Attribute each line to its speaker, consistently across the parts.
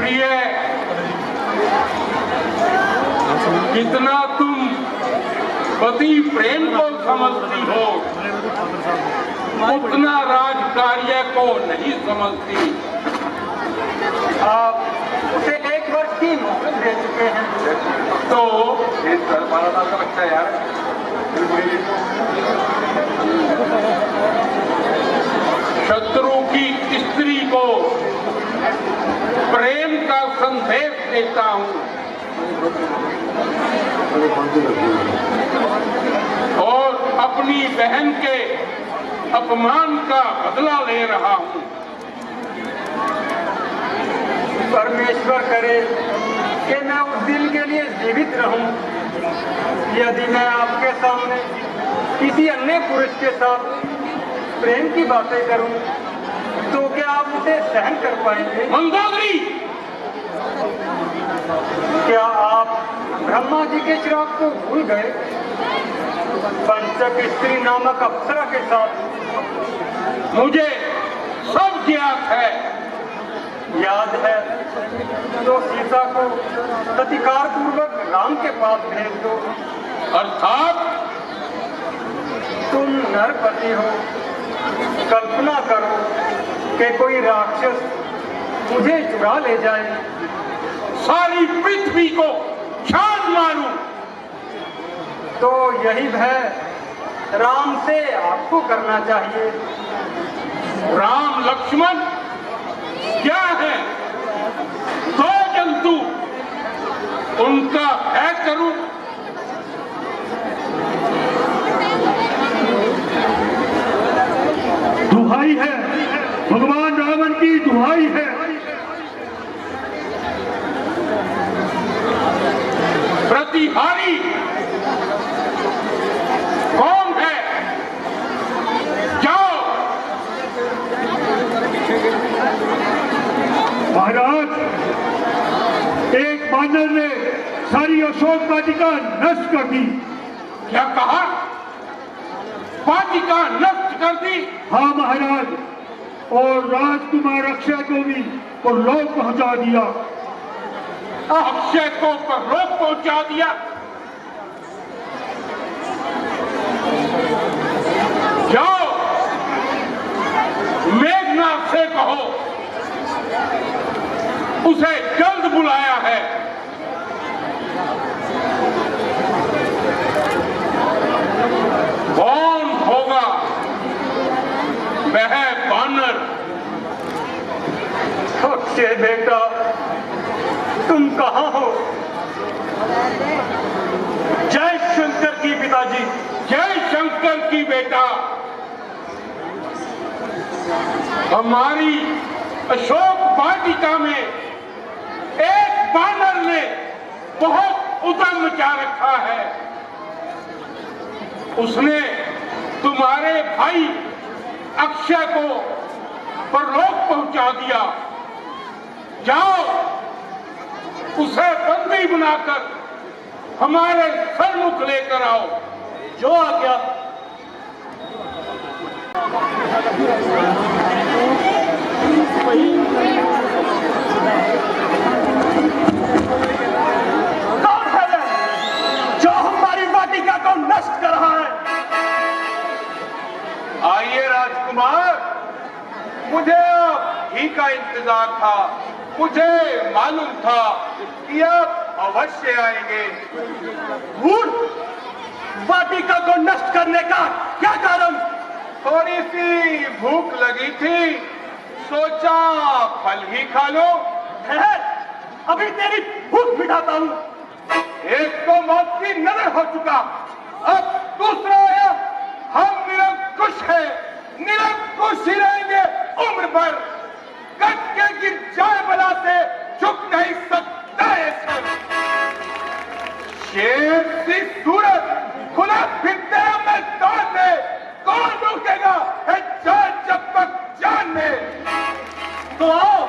Speaker 1: प्रिय, जितना तुम पति प्रेम को समझती हो उतना राजकार्य को नहीं समझती।
Speaker 2: आप उसे 1 वर्ष की मोहलत दे चुके हैं।
Speaker 1: तो
Speaker 2: 12 साल का बच्चा यार।
Speaker 1: शत्रु की स्त्री को प्रेम का संदेश देता हूं और अपनी बहन के अपमान का बदला ले रहा हूं।
Speaker 2: परमेश्वर करे कि मैं उस दिल के लिए जीवित रहूं। यदि मैं आपके सामने किसी अन्य पुरुष के साथ प्रेम की बातें करूं तो क्या आप उसे सहन कर पाएंगे?
Speaker 1: मंदोदरी,
Speaker 2: क्या आप ब्रह्मा जी के श्राप को भूल गए? पंचक स्त्री नामक अप्सरा के साथ
Speaker 1: मुझे सब ज्ञात है।
Speaker 2: याद है तो सीता को प्रतिकार पूर्वक राम के पास भेज दो।
Speaker 1: अर्थात
Speaker 2: तुम नरपति हो, कल्पना करो कि कोई राक्षस मुझे चुरा ले जाए,
Speaker 1: सारी पृथ्वी को छान मारूं
Speaker 2: तो यही भय राम से आपको करना चाहिए।
Speaker 1: राम लक्ष्मण क्या है? 2 जंतु, उनका भय करूं?
Speaker 3: दुहाई है, भगवान रावण की दुहाई है।
Speaker 1: प्रतिहारी कौन है? जाओ।
Speaker 3: महाराज, एक बानर ने सारी अशोक वाटिका नष्ट कर दी।
Speaker 1: क्या कहा? वाटिका नष्ट कर दी?
Speaker 3: हाँ महाराज, और राजकुमार अक्षय को भी परलोक पहुंचा दिया।
Speaker 1: अक्षय को परलोक पहुंचा दिया? जाओ, मेघनाथ से कहो उसे जल्द बुलाया है। कौन होगा वह बानर?
Speaker 2: अक्षय बेटा, तुम कहाँ हो? जय शंकर की पिताजी।
Speaker 1: जय शंकर की बेटा। हमारी अशोक वाटिका में एक बानर ने बहुत उद्यम मचा रखा है। उसने तुम्हारे भाई अक्षय को परलोक पहुंचा दिया। जाओ, उसे बंदी बनाकर हमारे सन्मुख लेकर आओ।
Speaker 2: जो आज्ञा। कौन है जो हमारी वाटिका को नष्ट कर रहा है?
Speaker 1: आइए राजकुमार, मुझे आप ही का इंतजार था। मुझे मालूम था कि आप अवश्य आएंगे।
Speaker 2: वाटिका को नष्ट करने का क्या कारण?
Speaker 1: थोड़ी सी भूख लगी थी, सोचा फल ही खा लो।
Speaker 2: ठहर, अभी तेरी भूख मिटाता हूँ।
Speaker 1: एक तो मौत की नजर हो चुका, अब दूसरा आया। हम निरंकुश है, निरंकुश ही रहेंगे उम्र भर। कट के गिर जाए बला से झुक नहीं सकता है सर। शेर सी सूरत खुला फिरते हैं मैदान में, कौन रोकेगा है जान जब तक जान में।
Speaker 2: तो आओ।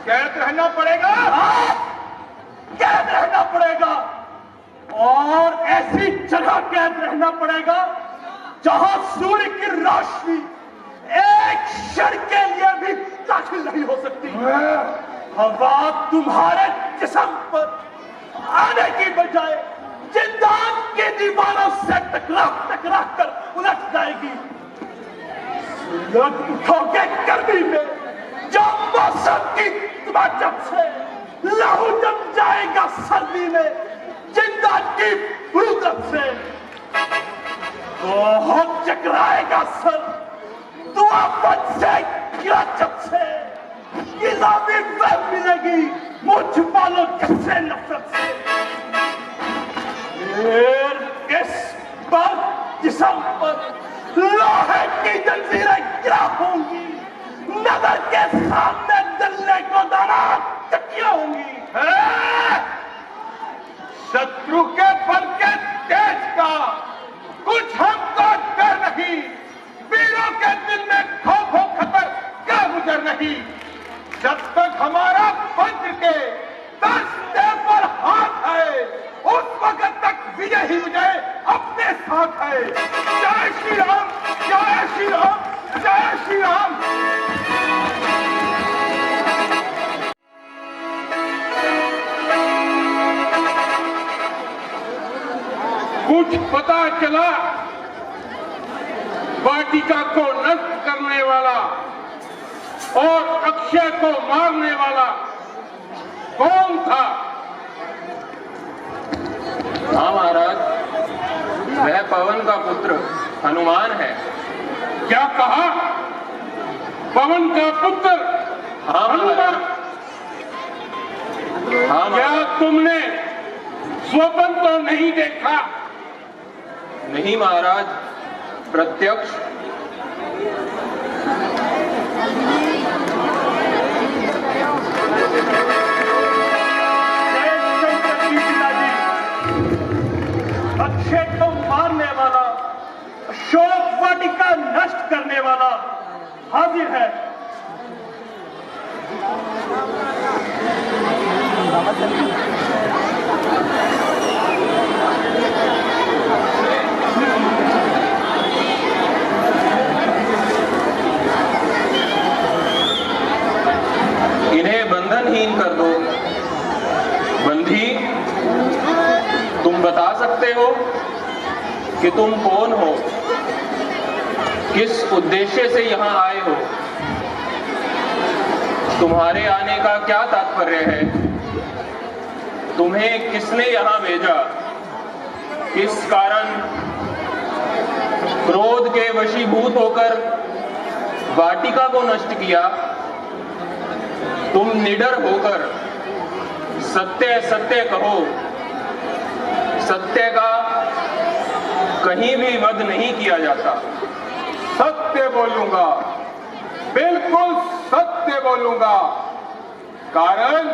Speaker 1: कैद रहना पड़ेगा।
Speaker 4: कैद रहना पड़ेगा और ऐसी जगह कैद रहना पड़ेगा जहां सूर्य की रोशनी एक क्षण के लिए भी दाखिल नहीं हो सकती। हवा तुम्हारे जिस्म पर आने की बजाय जिंदान की दीवारों से टकरा टकरा कर उलट जाएगी। सूरज उठोगे गर्मी में जब मौसम की तमाचम से लहू जम जाएगा सर्दी में जिंदा की फुर्सत से बहुत चकराएगा सर दुआपन से गिराचत से गिलामी वह मिलेगी मुझ पालो किससे नफरत से फिर इस पर जिस्म पर लोहे की जंजीरें गिरा होंगी नगर के सामने दल्ले को दाना चक्कियां होंगी।
Speaker 1: शत्रु के बल के तेज का कुछ हमको डर नहीं। वीरों के दिल में खौफ खतर क्या गुजर नहीं। जब तक हमारा वज्र के दस्ते पर हाथ है उस वक्त तक विजय ही विजय अपने साथ है। जय श्री राम, जय श्री राम, जय श्री राम। कुछ पता चला वाटिका को नष्ट करने वाला और अक्षय को मारने वाला कौन था?
Speaker 5: हाँ महाराज, वह पवन का पुत्र हनुमान है।
Speaker 1: क्या कहा? पवन का पुत्र
Speaker 5: हाँ
Speaker 1: हनुमान?
Speaker 5: हाँ
Speaker 1: क्या तुमने स्वप्न तो नहीं देखा?
Speaker 5: नहीं महाराज, प्रत्यक्ष।
Speaker 4: अक्षय को मारने वाला अशोक वाटिका नष्ट करने वाला हाजिर है।
Speaker 5: इन्हें बंधनहीन कर दो। बंधी, तुम बता सकते हो कि तुम कौन हो, किस उद्देश्य से यहाँ आए हो, तुम्हारे आने का क्या तात्पर्य है, तुम्हें किसने यहाँ भेजा, किस कारण क्रोध के वशीभूत होकर वाटिका को नष्ट किया। तुम निडर होकर सत्य सत्य कहो। सत्य का कहीं भी वध नहीं किया जाता।
Speaker 1: सत्य बोलूंगा, बिल्कुल सत्य बोलूंगा। कारण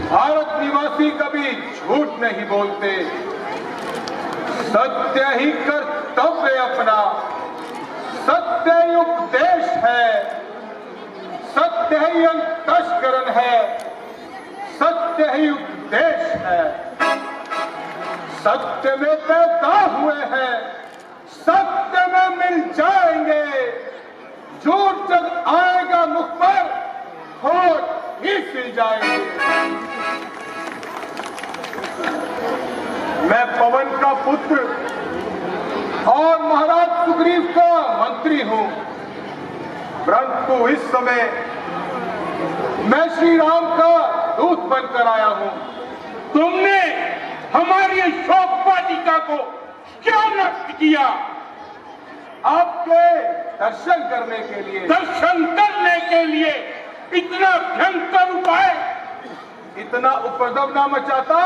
Speaker 1: भारत निवासी कभी झूठ नहीं बोलते। सत्य ही कर्तव्य अपना, सत्य ही उपदेश है, सत्य ही अंतस्करण है, सत्य ही उपदेश है। सत्य में पैदा हुए हैं, सत्य में मिल जाएंगे। झूठ जब आएगा मुख पर होठ ही सिल जाएंगे। मैं पवन का पुत्र और महाराज सुग्रीव का मंत्री हूं, परंतु इस समय मैं श्री राम का दूत बनकर आया हूं। तुमने हमारी अशोक वाटिका को क्यों नष्ट किया? आपके दर्शन करने के लिए। दर्शन करने के लिए इतना भयंकर उपाय? इतना उपद्रव न मचाता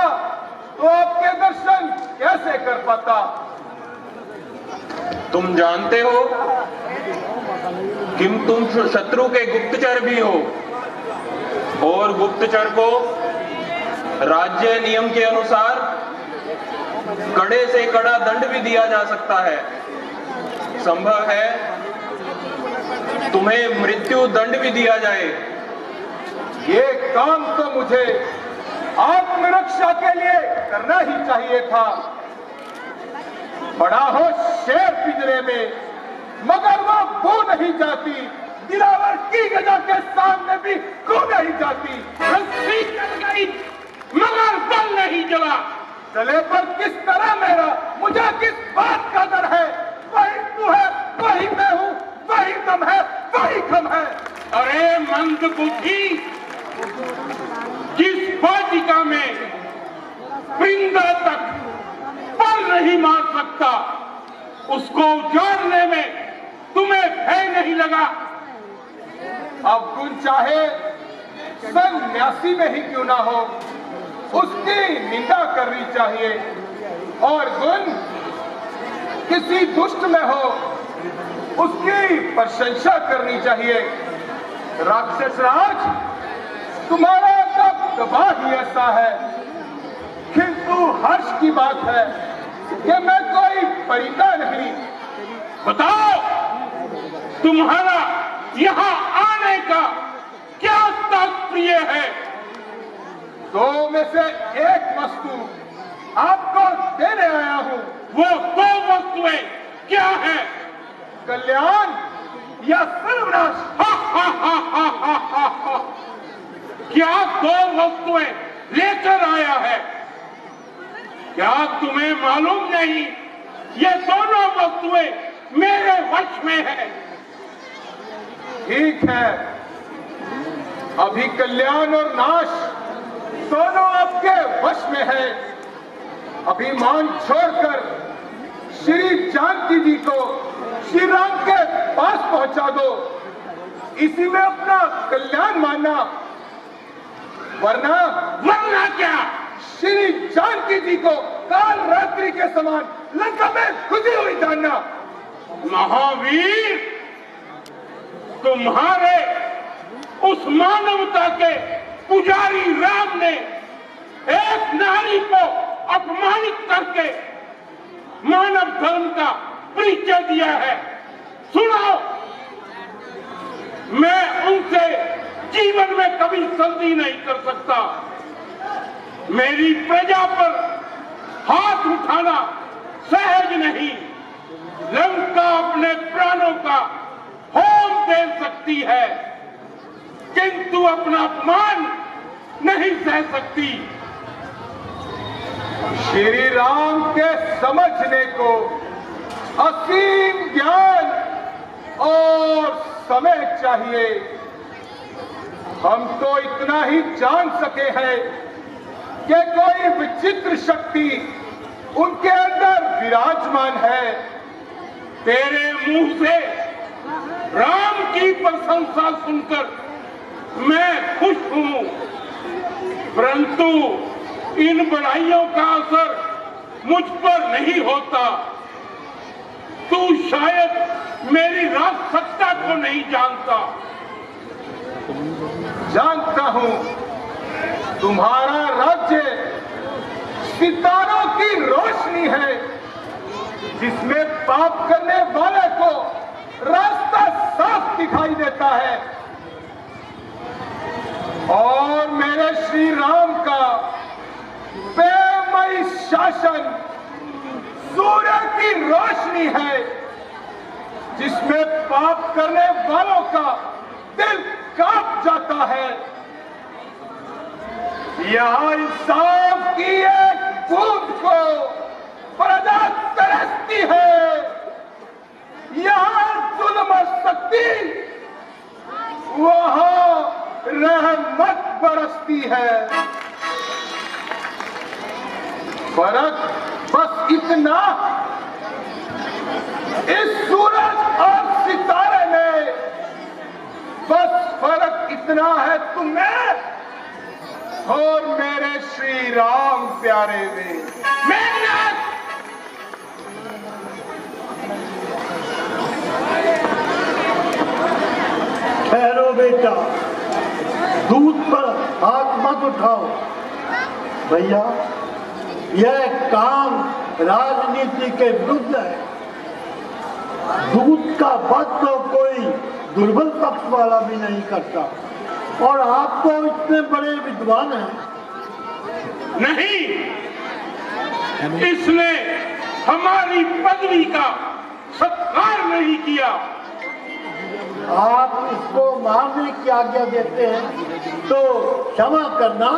Speaker 1: तो आपके दर्शन कैसे कर पाता?
Speaker 5: तुम जानते हो कि तुम शत्रु के गुप्तचर भी हो और गुप्तचर को राज्य नियम के अनुसार कड़े से कड़ा दंड भी दिया जा सकता है। संभव है तुम्हें मृत्यु दंड भी दिया जाए,
Speaker 1: ये काम तो मुझे आत्मरक्षा के लिए करना ही चाहिए था। बड़ा हो शेर पिंजरे में, मगर वो बो नहीं जाती, दिलावर की गजा के सामने भी खो नहीं जाती। रस्सी कट गई मगर बल नहीं जला। चले पर किस तरह मेरा, मुझे किस बात का डर है? वही तू है, वही मैं हूँ, वही दम है, वही गम है।
Speaker 6: अरे मंद बुद्धि, जिस वाटिका में परिंदा तक पर नहीं मार सकता, उसको उजाड़ने में तुम्हें भय नहीं लगा।
Speaker 1: अब गुण चाहे सन्यासी में ही क्यों ना हो, उसकी निंदा करनी चाहिए, और गुण किसी दुष्ट में हो, उसकी प्रशंसा करनी चाहिए। राक्षस राज, तुम्हारा दबदबा ही ऐसा है, किंतु हर्ष की बात है कि मैं कोई परिंदा नहीं।
Speaker 6: बताओ, तुम्हारा यहाँ आने का क्या तात्पर्य है?
Speaker 1: दो में से एक वस्तु आपको देने आया हूँ।
Speaker 6: वो दो वस्तुएं क्या है?
Speaker 1: कल्याण या सर्वनाश।
Speaker 6: क्या दो वस्तुएं लेकर आया है? क्या तुम्हें मालूम नहीं ये दोनों वस्तुएं मेरे वश में है?
Speaker 1: ठीक है, अभी कल्याण और नाश दोनों आपके वश में है। अभिमान छोड़कर श्री जानकी जी को श्री राम के पास पहुंचा दो, इसी में अपना कल्याण मानना। वरना
Speaker 6: क्या?
Speaker 1: श्री जानकी जी को काल रात्रि के समान लंका में खुदी हुई जानना।
Speaker 6: महावीर, तुम्हारे उस मानवता के पुजारी राम ने एक नारी को अपमानित करके मानव धर्म का परिचय दिया है। सुनो, मैं उनसे जीवन में कभी संधि नहीं कर सकता। मेरी प्रजा पर हाथ उठाना सहज नहीं। लंका अपने प्राणों का होम दे सकती है, किंतु अपना अपमान नहीं सह सकती।
Speaker 1: श्री राम के समझने को असीम ज्ञान और समय चाहिए। हम तो इतना ही जान सके हैं कि कोई विचित्र शक्ति उनके अंदर विराजमान है।
Speaker 6: तेरे मुंह से राम की प्रशंसा सुनकर मैं खुश हूं, परंतु इन बड़ाइयों का असर मुझ पर नहीं होता। तू शायद मेरी राज सत्ता को नहीं जानता।
Speaker 1: जानता हूं, तुम्हारा राज्य सितारों की रोशनी है, जिसमें पाप करने वाले को रास्ता साफ दिखाई देता है। और मेरे श्री राम का प्रेममयी शासन सूर्य की रोशनी है, जिसमें पाप करने वालों का दिल कांप जाता है। यहाँ इंसाफ की एक बूंद को प्रजा तरसती है। यहाँ जुल्म और शक्ति, वहाँ रहमत बरसती है। फर्क बस इतना, इस सूरज और सितारे में बस फर्क इतना है, तुम्हें और मेरे श्री राम प्यारे में।
Speaker 3: ठहरो बेटा, दूध पर हाथ मत उठाओ। भैया, यह काम राजनीति के विरुद्ध है। दूध का वध तो कोई दुर्बल पक्ष वाला भी नहीं करता। और आप तो इतने बड़े विद्वान हैं।
Speaker 6: नहीं, इसने हमारी पदवी का सत्कार नहीं किया।
Speaker 3: आप इसको मारने की आज्ञा देते हैं तो क्षमा करना,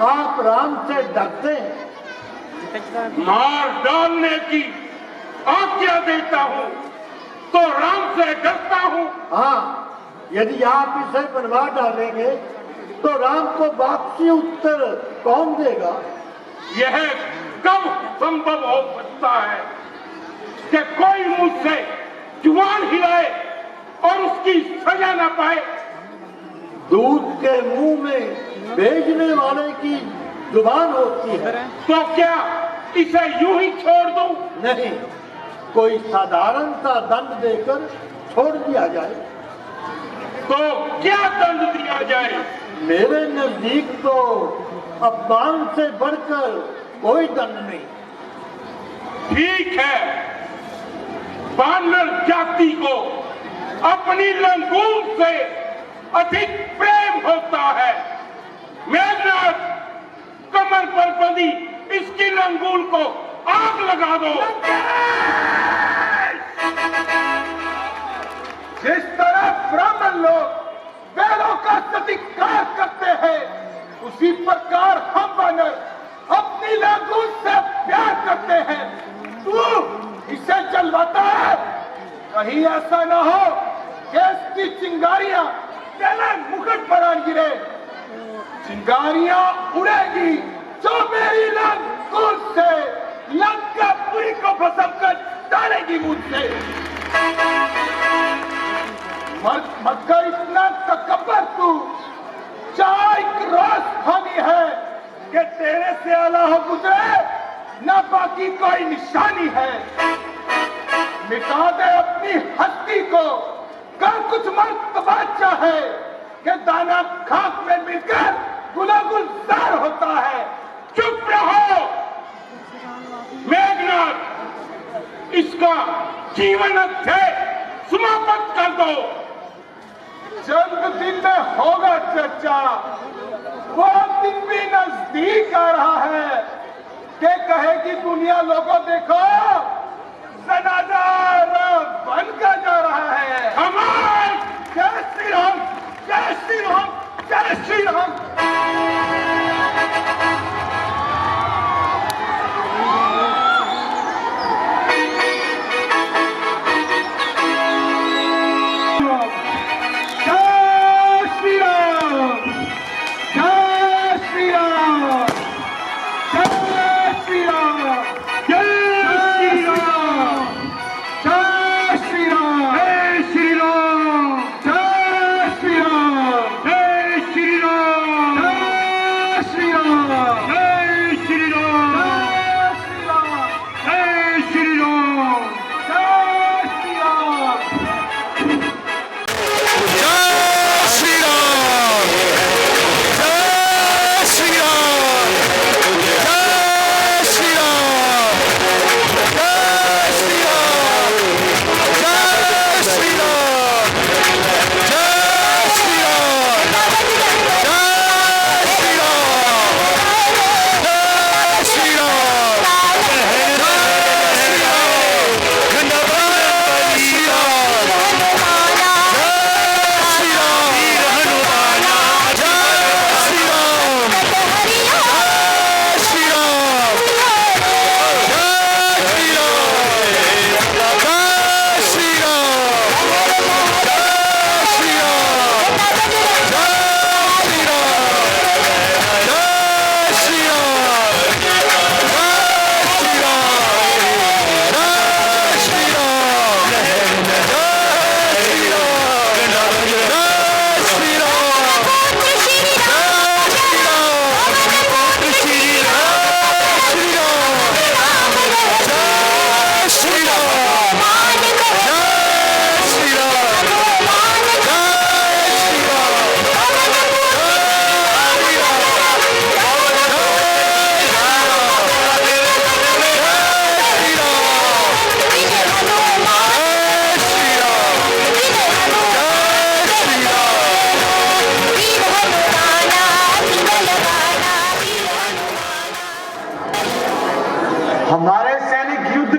Speaker 3: आप राम से डरते हैं।
Speaker 6: मार डालने की आज्ञा देता हूँ तो राम से डरता हूँ।
Speaker 3: हाँ, यदि आप इसे बनवा डालेंगे तो राम को वापसी उत्तर कौन देगा?
Speaker 6: यह कब संभव हो सकता है कि कोई मुझसे जुबान हिलाए और उसकी सजा न पाए?
Speaker 3: दूध के मुंह में भेजने वाले की जुबान होती है।
Speaker 6: तो क्या इसे यूं ही छोड़ दूं?
Speaker 3: नहीं, कोई साधारण सा दंड देकर छोड़ दिया जाए।
Speaker 6: तो क्या दंड दिया जाए?
Speaker 3: मेरे नजदीक तो अपमान से बढ़कर कोई दंड नहीं।
Speaker 6: ठीक है, बानर जाति को अपनी लंगूर से अधिक प्रेम होता है। मेघनाथ, कमर पर बंधी इसकी लंगूर को आग लगा दो।
Speaker 1: जिस तरह ब्राह्मण लोग वेदों का सत्कार करते हैं, उसी प्रकार हम वानर अपनी लागू से प्यार करते हैं। तू इसे जलवाता है, कहीं ऐसा न हो कि इसकी चिंगारियां तेरे मुकुट पर आ गिरे। चिंगारियां उड़ेगी जो मेरी लागू से लंकापुरी को भस्म कर डालेगी मुझसे। मगर इतना तकब्बर तू, चाय क्रॉस खानी है कि तेरे से आला हो गुजरे, न बाकी कोई निशानी है। मिटा दे अपनी हस्ती को, कर कुछ मर्तबा चाहे कि दाना खाक में मिलकर गुलजार होता है।
Speaker 6: चुप रहो मेघनाथ, इसका जीवन अध्याय समाप्त कर दो।
Speaker 1: जन्मदिन में होगा चर्चा, वो दिन भी नजदीक आ रहा है कि कहेगी दुनिया, लोगों देखो जनाजा बनकर जा रहा है।
Speaker 6: हमारे
Speaker 1: जय श्री राम, जय श्री राम, जय श्री राम।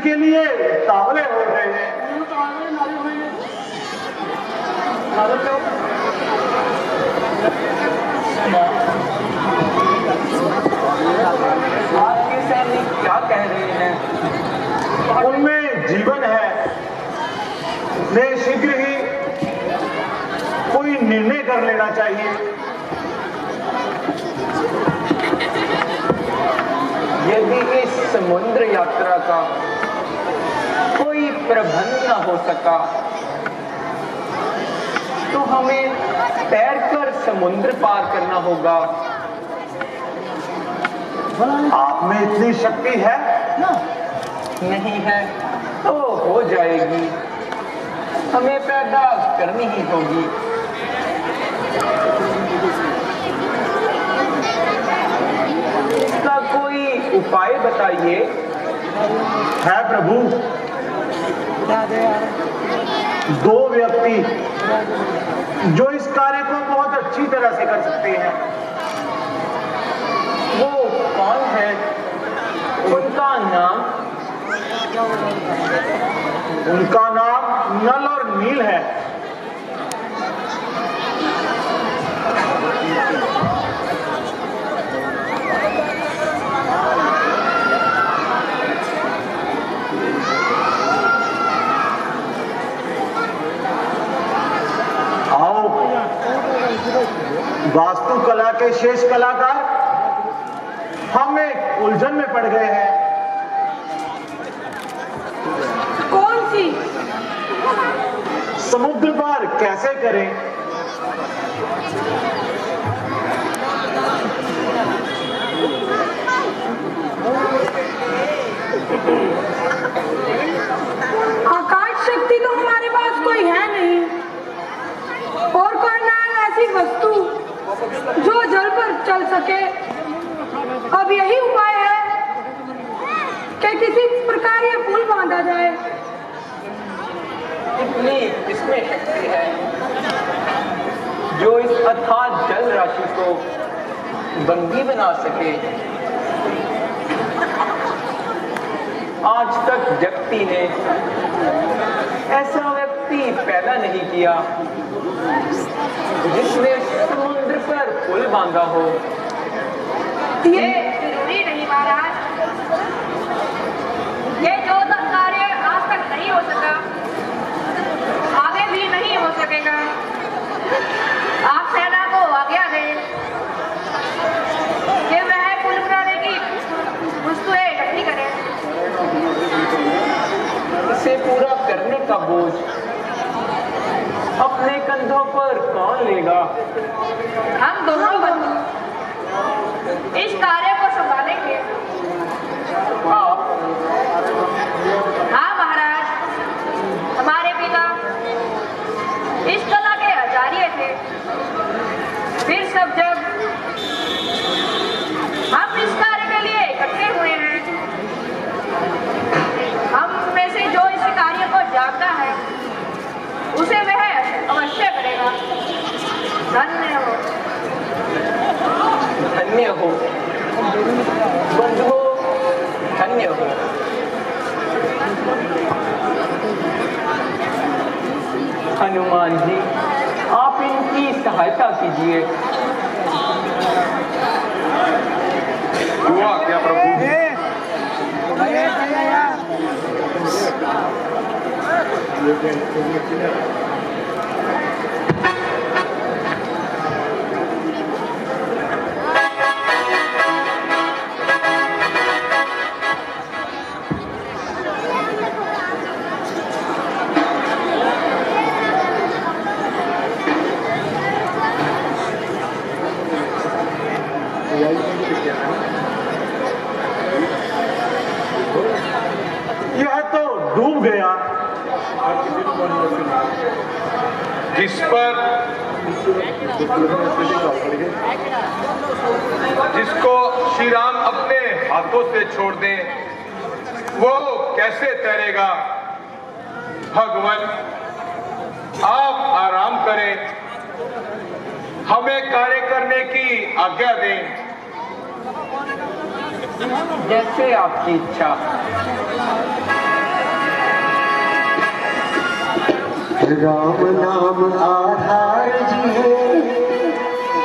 Speaker 3: के लिए तावले हो रहे हैं।
Speaker 2: आपके सैनिक क्या कह रहे हैं?
Speaker 3: उनमें जीवन है। मैं शीघ्र ही कोई निर्णय कर लेना चाहिए।
Speaker 2: यदि इस समुद्र यात्रा का कोई प्रबंध न हो सका तो हमें तैरकर समुद्र पार करना होगा।
Speaker 3: आप में इतनी शक्ति है?
Speaker 2: नहीं है तो हो जाएगी, हमें पैदा करनी ही होगी। इसका कोई उपाय बताइए।
Speaker 3: है प्रभु, 2 व्यक्ति जो इस कार्य को बहुत अच्छी तरह से कर सकते हैं।
Speaker 2: वो कौन है? उनका नाम?
Speaker 3: उनका नाम नल और नील है। आओ, वास्तुकला के शेष कलाकार हम एक उलझन में पड़ गए हैं।
Speaker 7: कौन सी?
Speaker 3: समुद्र पार कैसे करें?
Speaker 7: आकाश शक्ति तो हमारे पास कोई है नहीं, और कोई ना ऐसी वस्तु जो जल पर चल सके। अब यही उपाय है कि किसी प्रकार ये पुल बांधा जाए।
Speaker 2: इतनी इसमें शक्ति है जो इस अथाह जल राशि को बंदी बना सके। आज तक व्यक्ति ने ऐसा व्यक्ति पैदा नहीं किया जिसने समुद्र पर पुल बांधा हो।
Speaker 7: ये जरूरी नहीं महाराज, ये जो कार्य आज तक नहीं हो सका आगे भी नहीं हो सकेगा। आप सेना को आज्ञा दें कि वह पुल बनाने की वस्तुएं इकट्ठी करें।
Speaker 2: इसे पूरा करने का बोझ अपने कंधों पर कौन लेगा?
Speaker 7: हम दोनों बंधु इस कार्य को संभालेंगे।
Speaker 2: आप?
Speaker 7: हाँ महाराज, हमारे पिता इस कला के आचार्य थे। फिर सब जब हम इस कार्य के लिए इकट्ठे हुए हैं, हम में से जो इस कार्य को जानता है उसे वह अवश्य करेगा। धन्य हो।
Speaker 2: धन्य हो बंधुओं, धन्य हो। हनुमान जी, आप इनकी सहायता कीजिए।
Speaker 1: हुआ क्या प्रभु?
Speaker 3: यह तो डूब गया।
Speaker 1: जिसको श्री राम अपने हाथों से छोड़ दें वो कैसे तैरेगा? भगवान आप आराम करें, हमें कार्य करने की आज्ञा दें।
Speaker 2: जैसे आपकी इच्छा।
Speaker 3: राम नाम आधार जी है,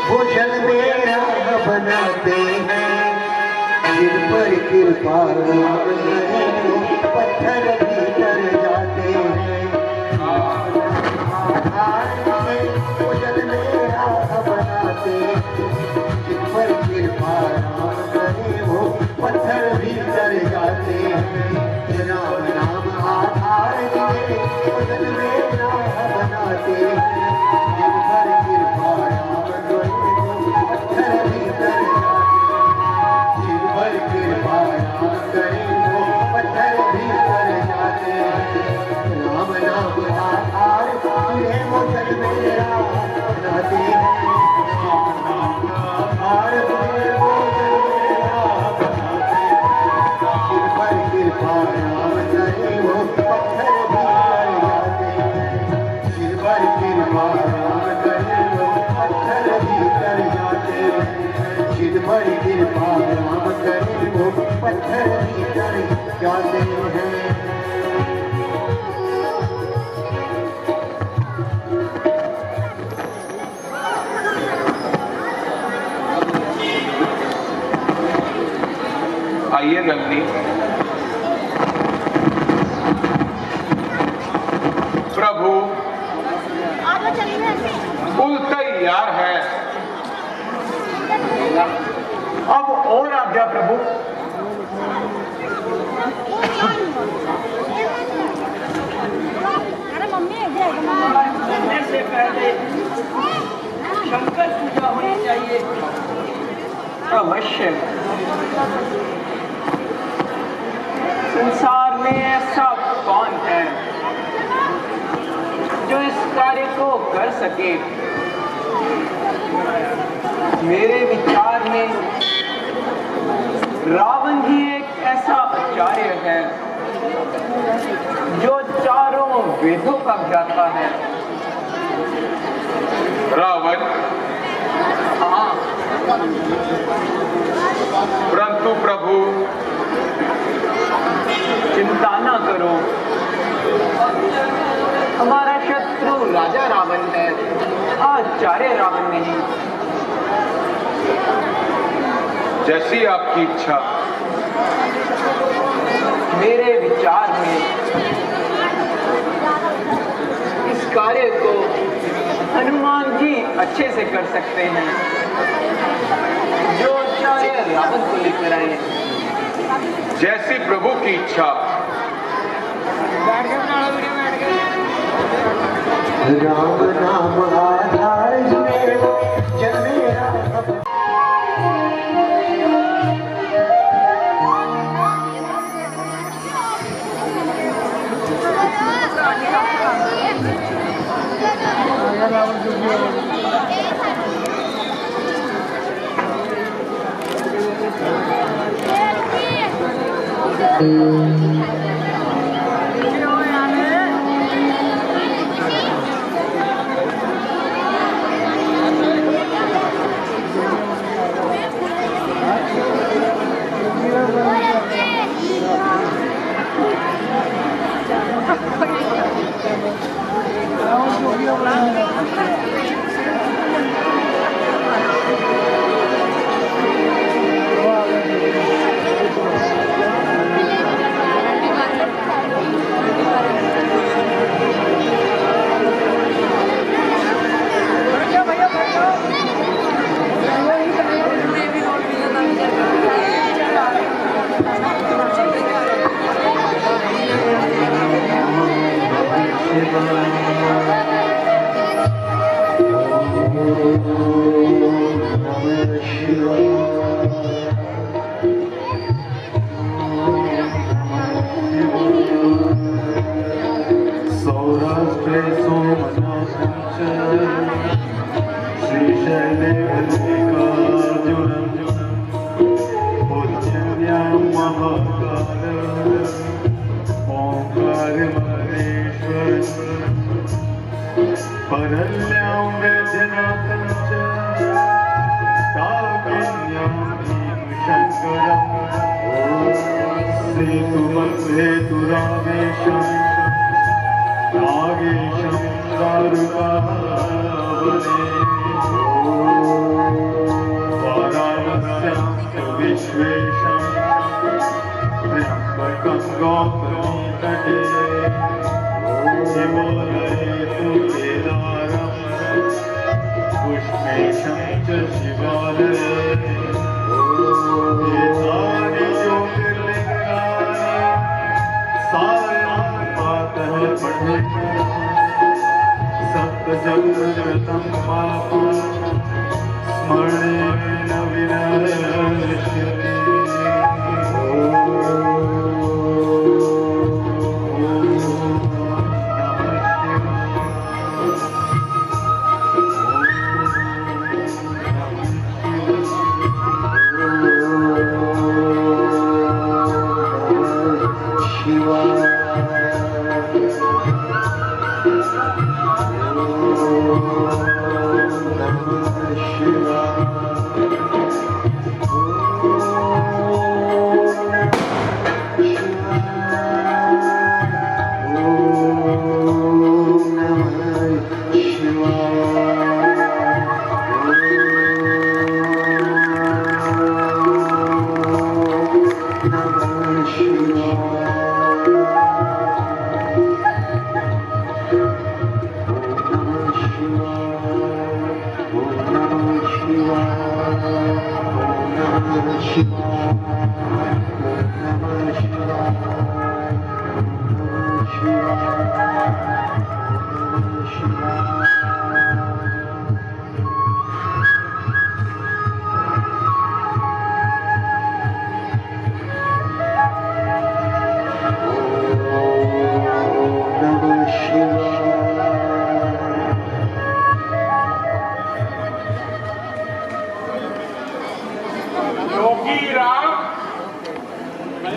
Speaker 3: वो जल में राह बनाते हैं, जिन पर कृपा राम करे पत्थर भी डर जाते हैं। आधार जी है, वो जल में राह बनाते हैं, जिन पर कृपा राम करे वो पत्थर भी डर जाते हैं। राम नाम आधार जी है, वो जल में राह बनाते हैं, जिन पर कृपा राम करे वो पत्थर भी डर जाते हैं। जिन पर कृपा राम करे वो पत्थर भी डर जाते हैं। राम नाम आधार जी है, वो जल में राह बनाते हैं, आधार जी है, वो जल में राह बनाते हैं, जिन पर कृपा राम करे वो पत्थर भी डर जाते हैं। जिन पर कृपा राम करे वो पत्थर भी डर जाते हैं। जिन पर कृपा राम करे वो पत्थर भी डर जाते हैं।
Speaker 5: आइए नंदी, प्रभु कुल तैयार है।
Speaker 2: अब और आज्ञा प्रभु।
Speaker 8: करने से पहले शंकर पूजा होनी चाहिए।
Speaker 2: अवश्य। संसार में ऐसा कौन है जो इस कार्य को कर सके? मेरे विचार में रावण ही एक ऐसा आचार्य है जो चारों वेदों का ज्ञाता है।
Speaker 5: रावण?
Speaker 2: हाँ।
Speaker 5: परंतु प्रभु
Speaker 2: चिंता न करो, हमारा शत्रु राजा रावण है, आचार्य रावण नहीं।
Speaker 5: जैसी आपकी इच्छा।
Speaker 2: मेरे विचार में इस कार्य को हनुमान जी अच्छे से कर सकते हैं, जो आचार्य रावण को लेकर आए।
Speaker 5: जैसी प्रभु की इच्छा।
Speaker 3: राम नाम आधार जी है, वो जल में राह नागेशं दारुकावने वाराणस्यां विश्वेशं त्र्यम्बकं गौतमीतटे शिवोदयेतु केदारं पुष्पेशं च शिवालये एतानि ज्योतिर्लिङ्गानि सायं प्रातः पठेत् सप्तजगृतं पापं स्मरणेन विनश्यति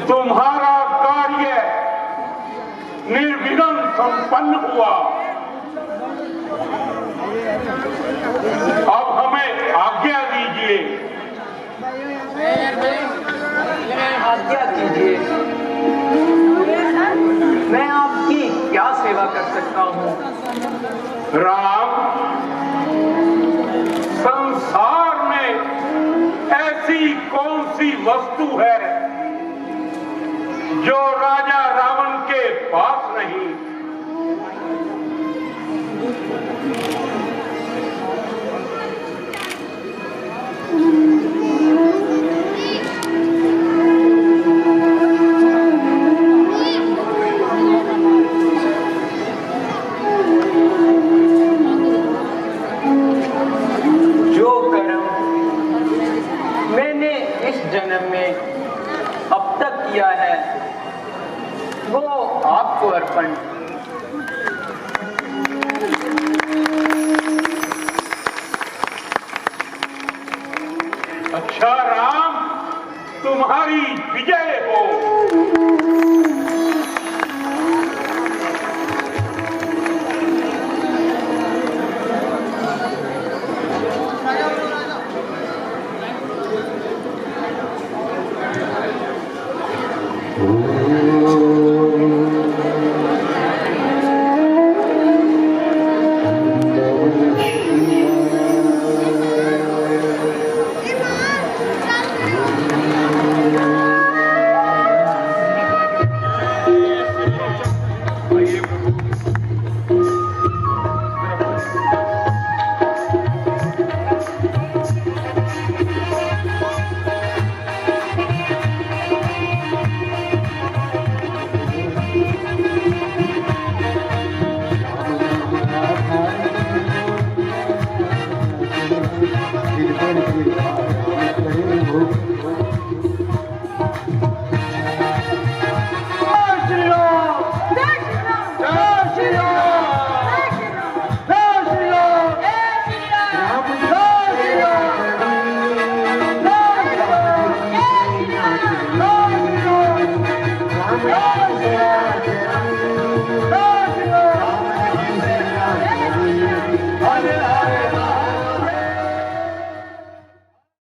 Speaker 6: तुम्हारा कार्य निर्विघ्न संपन्न हुआ। अब हमें आज्ञा दीजिए।
Speaker 2: आज्ञा कीजिए, मैं आपकी क्या सेवा कर सकता हूँ?
Speaker 6: राम, संसार में ऐसी कौन सी वस्तु है जो राजा रावण के पास नहीं?
Speaker 2: जो कर्म मैंने इस जन्म में अब तक किया है वो आपको अर्पण